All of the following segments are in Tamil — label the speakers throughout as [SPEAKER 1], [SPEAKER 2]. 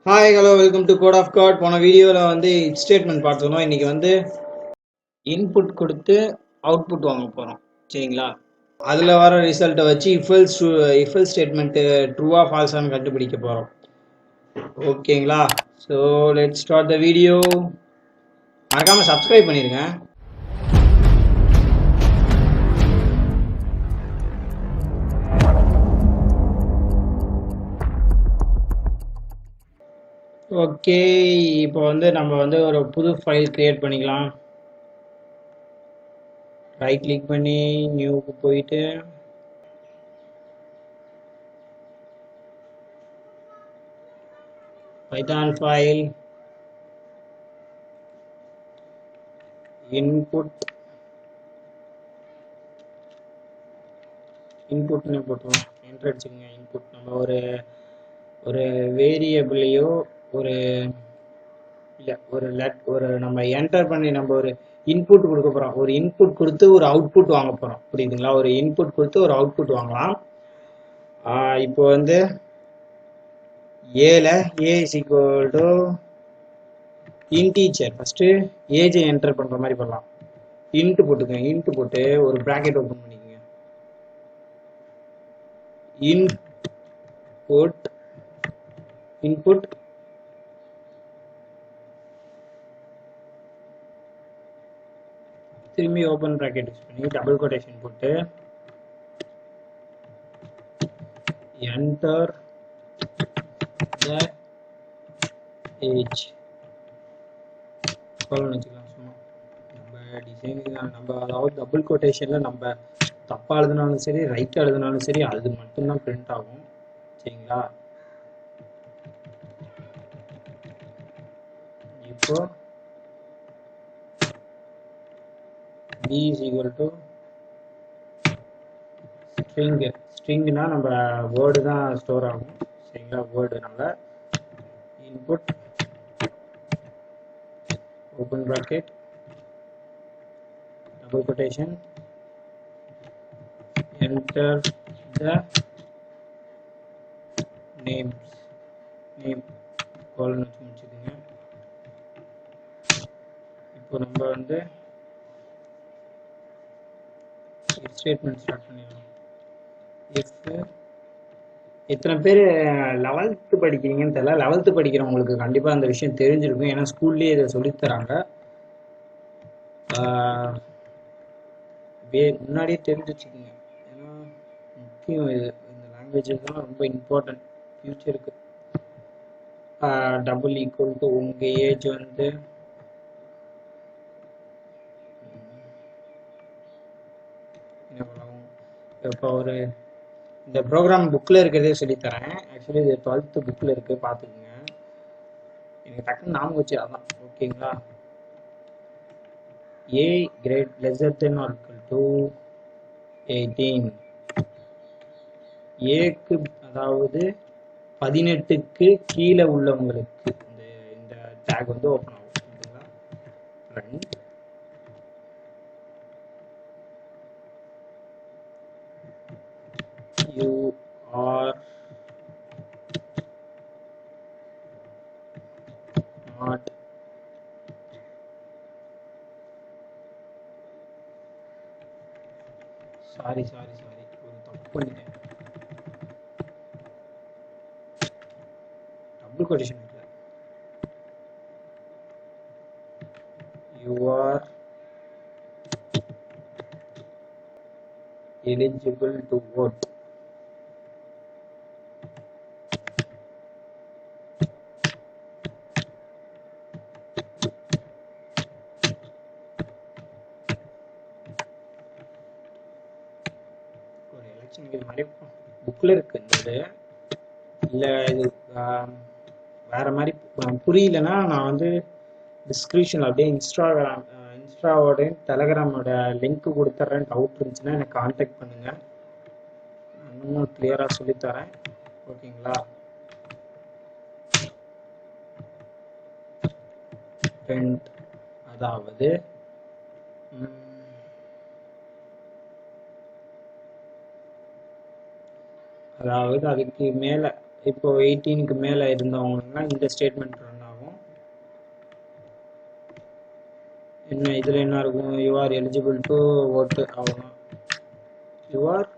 [SPEAKER 1] Hi hello welcome to Code of God. போன வீடியோவில் வந்து இட் ஸ்டேட்மெண்ட் பார்த்துருந்தோம். இன்றைக்கி வந்து இன்புட் கொடுத்து அவுட்புட் வாங்க போகிறோம். சரிங்களா? அதில் வர ரிசல்ட்டை வச்சு இஃபெல் ஸ்டேட்மெண்ட்டு ட்ரூவா ஃபால்ஸான்னு கண்டுபிடிக்க போகிறோம். ஓகேங்களா? So let's start the video. மறக்காமல் சப்ஸ்கிரைப் பண்ணிடுங்க. ஓகே, இப்போ வந்து நம்ம வந்து ஒரு புது ஃபைல் கிரியேட் பண்ணிக்கலாம். ரைட் கிளிக் பண்ணி நியூக்கு போயிட்டு பைத்தான் ஃபைல் இன்புட்னு போட்டுருவோம். என்டர் அடிச்சுக்கோங்க. இன்புட் நம்ம ஒரு வேரியபிளையோ ஒரு நம்ம என்டர் பண்ணி நம்ம ஒரு இன்புட் கொடுக்க போறோம். ஒரு இன்புட் கொடுத்து ஒரு அவுட்புட் வாங்க போறோம். புரியுதுங்களா? ஒரு இன்புட் கொடுத்து ஒரு அவுட்புட் வாங்கலாம். இப்போ வந்து ஏல A is equal to integer. First ஏஜை என்டர் பண்ற மாதிரி பண்ணலாம். இன்ட்டு போட்டுக்கோங்க. இன்ட்டு போட்டு ஒரு பிராக்கெட் ஓபன் பண்ணிக்கோங்க. இன்புட் திரும்பி ஓபன் பிராக்கெட் யூஸ் பண்ணி டபுள் கோட்டேஷன் போட்டு என்டர் த ஏஜ் வச்சுக்கலாம். சும்மா நம்ம டிசைனுக்கு தான். நம்ம அதாவது டபுள் கோட்டேஷன்ல நம்ம தப்பா எழுதினாலும் சரி, ரைட் எழுதினாலும் சரி, அது மட்டும்தான் பிரிண்ட் ஆகும். சரிங்களா? இப்போ b is equal to ஸ்ட்ரிங்னா நம்ம வேர்டு தான் ஸ்டோர் ஆகும். சரிங்களா? வேர்டுனால input open bracket double quotation enter the name colon வச்சு முடிச்சுதுங்க. இப்போ நம்ம வந்து ஸ்டேட்மெண்ட் ஸ்டார்ட் பண்ணிடலாம். எத்தனை பேர் 11th படிக்கிறீங்கன்னு தெரியல. 11th படிக்கிறவங்களுக்கு கண்டிப்பாக அந்த விஷயம் தெரிஞ்சிருக்கும். ஏன்னா ஸ்கூல்லேயே இதை சொல்லித்தராங்க. முன்னாடியே தெரிஞ்சு வச்சுக்கோங்க. ஏன்னா முக்கியம் இது. இந்த லாங்குவேஜஸ் தான் ரொம்ப இம்பார்ட்டன்ட் ஃபியூச்சருக்கு. டபுள் ஈக்குவல் டு உங்கள் ஏஜ் வந்து இப்போ இந்த ப்ரோக்ராம் புக்கில் இருக்கிறதே சொல்லித்தரேன். ஆக்சுவலி இது 12th புக்கில் இருக்குது, பார்த்துக்குங்க. எனக்கு டக்குன்னு ஞாபகம் வச்சு அதான். ஓகேங்களா? A great lesser than or equal to 18. ஏக்கு அதாவது 18க்கு கீழே உள்ளவங்களுக்கு இந்த டேக் வந்து ஓப்பன் ஆகும். ஓகேங்களா? Run you are not sorry ஒரு தப்பு பண்ணிட்டேன். டபுள் கோட்டேஷன் இல்ல. you are eligible to vote. ஒரு எலெக்ஷன் இது மாதிரி புக்கில் இருக்கு. இந்த இல்லை இது வேற மாதிரி புரியலன்னா நான் வந்து டிஸ்கிரிப்ஷனில் அப்படியே இன்ஸ்டாவோட டெலகிராமோட லிங்க் கொடுத்துட்றேன். டவுட் இருந்துச்சுன்னா எனக்கு கான்டாக்ட் பண்ணுங்க. இன்னும் கிளியராக சொல்லித்தரேன். ஓகேங்களா? அதாவது அதுக்கு மேலே இப்போ 18க்கு மேலே இருந்தவங்கன்னா இந்த ஸ்டேட்மெண்ட் ரன் ஆகும். என்ன இதில் என்ன இருக்கும்? யூ ஆர் எலிஜிபிள் டு ஓட்டு, அவ்வளோதான். You are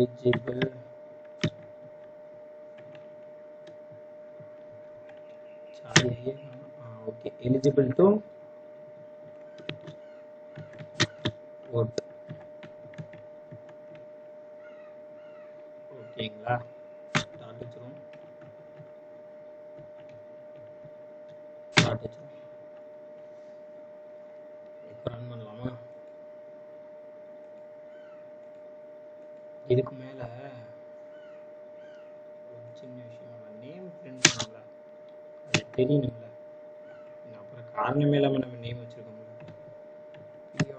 [SPEAKER 1] eligible okay, eligible to ஓட்டு. ஓகேங்களா? ஸ்டார்ட் வச்சுருவோம். ஸ்டார்ட் வச்சுருவோம். இப்போ ரன் பண்ணலாமா? இதுக்கு மேலே ஒரு சின்ன விஷயம், நேம் பிரிண்ட் பண்ணல, அது தெரியணும்ல. அப்புறம் காரணமே இல்லாமல் நம்ம நேம் வச்சுருக்கோம்ல.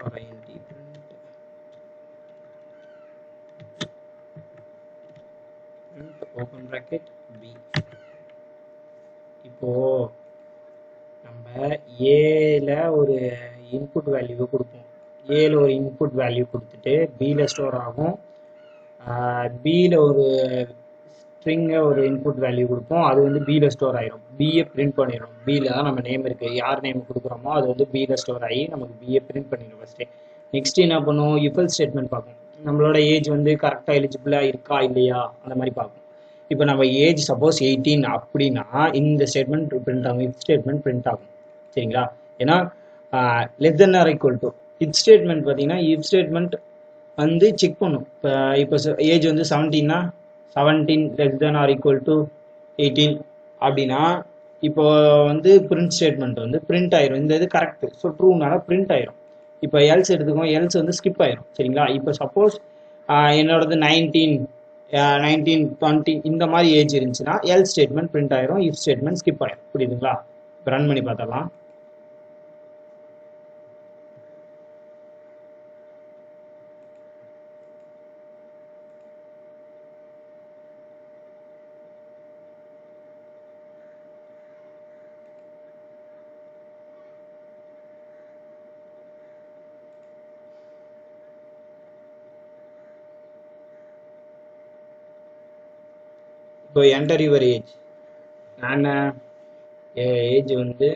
[SPEAKER 1] PRINT print open bracket B. இப்போ நம்ம ஏல ஒரு இன்புட் வேல்யூ கொடுப்போம். ஏல ஒரு இன்புட் வேல்யூ கொடுத்துட்டு பியில் ஸ்டோர் ஆகும். பியில் ஒரு ஸ்ட்ரிங்கை ஒரு இன்புட் வேல்யூ கொடுப்போம். அது வந்து பியில் ஸ்டோர் ஆயிரும். பியை பிரிண்ட் பண்ணிடும். பியில் தான் நம்ம நேம் இருக்குது. யார் நேம் கொடுக்குறோமோ அது வந்து பியில் ஸ்டோர் ஆகி நமக்கு பியை பிரிண்ட் பண்ணிடும் ஃபஸ்ட்டு. நெக்ஸ்ட் என்ன பண்ணுவோம்? இஃபெல்ஸ் ஸ்டேட்மெண்ட் பார்ப்போம். நம்மளோட ஏஜ் வந்து கரெக்டாக எலிஜிபிளாக இருக்கா இல்லையா அந்த மாதிரி பார்ப்போம். இப்போ நம்ம ஏஜ் சப்போஸ் 18 அப்படின்னா இந்த ஸ்டேட்மெண்ட் பிரிண்ட் ஆகும். இஃப் ஸ்டேட்மெண்ட் பிரிண்ட் ஆகும். சரிங்களா? ஏன்னா less than or equal to if statement பார்த்தீங்கன்னா இஃப் ஸ்டேட்மெண்ட் வந்து செக் பண்ணும். இப்போ ஏஜ் வந்து 17னா 17 less than or equal to 18 அப்படின்னா இப்போ வந்து பிரிண்ட் ஸ்டேட்மெண்ட் வந்து பிரிண்ட் ஆயிரும். இந்த இது கரெக்ட், ஸோ ட்ரூனால பிரிண்ட் ஆயிரும். இப்போ எல்ஸ் எடுத்துக்கோம், எல்ஸ் வந்து ஸ்கிப் ஆயிரும். சரிங்களா? இப்போ சப்போஸ் என்னோடது 19 20 இந்த மாதிரி ஏஜ் இருந்துச்சுன்னா எல் ஸ்டேட்மெண்ட் பிரிண்ட் ஆயிரும், இஃப் ஸ்டேட்மெண்ட் ஸ்கிப் ஆயிரும். புரியுதுங்களா? இப்போ ரன் பண்ணி பார்த்தலாம். இப்போ என்டர் யுவர் ஏஜ். நான் ஏஜ் வந்து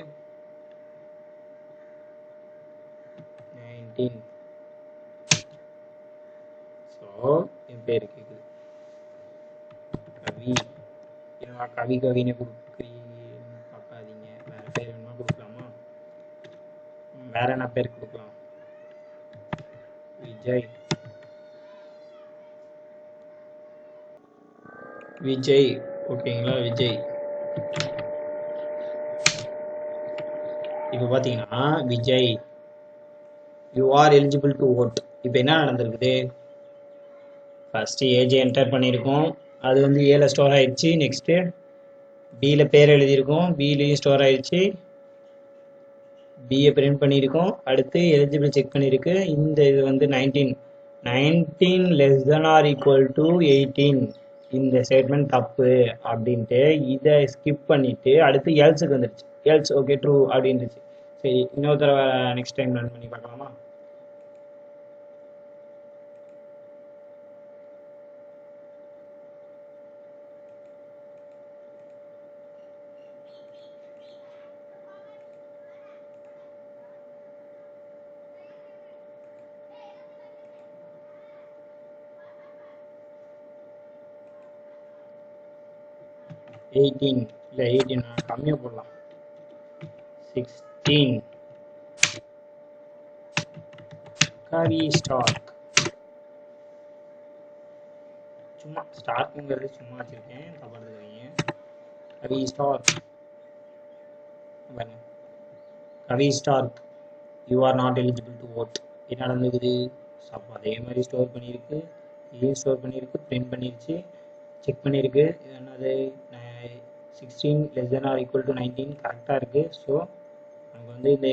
[SPEAKER 1] 19. ஸோ என் பேர் கேட்குது கவி. கவி கவின்னு கொடுக்குறீன்னு பார்க்காதீங்க. வேற பேர் வேணுமா கொடுக்கலாமா? வேற என்ன பேர் கொடுக்கலாம்? விஜய். விஜய் ஓகேங்களா? விஜய். இப்போ பார்த்தீங்கன்னா Vijay you are eligible to vote. இப்போ என்ன நடந்திருக்குது? ஃபஸ்ட்டு ஏஜ் என்டர் பண்ணியிருக்கோம், அது வந்து ஏல ஸ்டோர் ஆயிடுச்சு. நெக்ஸ்ட்டு பியில் பேர் எழுதியிருக்கோம், பியிலையும் ஸ்டோர் ஆயிடுச்சு. பிஏ பிரிண்ட் பண்ணியிருக்கோம். அடுத்து எலிஜிபிள் செக் பண்ணியிருக்கு. இந்த இது வந்து 19 less than or equal to 18. இந்த ஸ்டேட்மெண்ட் தப்பு அப்படின்ட்டு இதை ஸ்கிப் பண்ணிட்டு அடுத்து எல்ஸுக்கு வந்துடுச்சு. எல்ஸ் ஓகே ட்ரூ அப்படின்னுச்சு. சரி, இன்னொரு தடவை நெக்ஸ்ட் டைம் ரன் பண்ணி பார்க்கலாமா? எயிட்டீன் இல்லை 18 கம்மியாக போடலாம். 16 காவி ஸ்டார்க். சும்மா ஸ்டார்க்குங்கிறது சும்மா வச்சுருக்கேன், தப்பாக எடுத்துக்கிறீங்க. கவி ஸ்டார்க் பாருங்க. கவி ஸ்டார்க் you are not eligible to vote. என்ன நடந்துக்குது? அப்போ அதே மாதிரி ஸ்டோர் பண்ணியிருக்கு, இதையும் ஸ்டோர் பண்ணியிருக்கு, பிரிண்ட் பண்ணிருச்சு, செக் பண்ணியிருக்கு. என்னது 16 less than or equal to 19 கரெக்டாக இருக்குது. ஸோ நமக்கு வந்து இந்த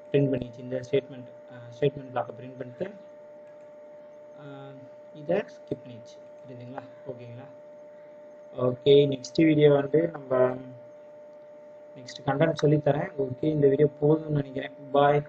[SPEAKER 1] பிரிண்ட் பண்ணிச்சு. இந்த ஸ்டேட்மெண்ட் பிளாக்கை பிரிண்ட் பண்ணிட்டு இதை ஸ்கிப் பண்ணிடுச்சு. புரியுதுங்களா? ஓகேங்களா? ஓகே, நெக்ஸ்ட் வீடியோ வந்து நம்ம நெக்ஸ்ட் கண்டென்ட் சொல்லித்தரேன். ஓகே, இந்த வீடியோ போதும்னு நினைக்கிறேன். பாய்.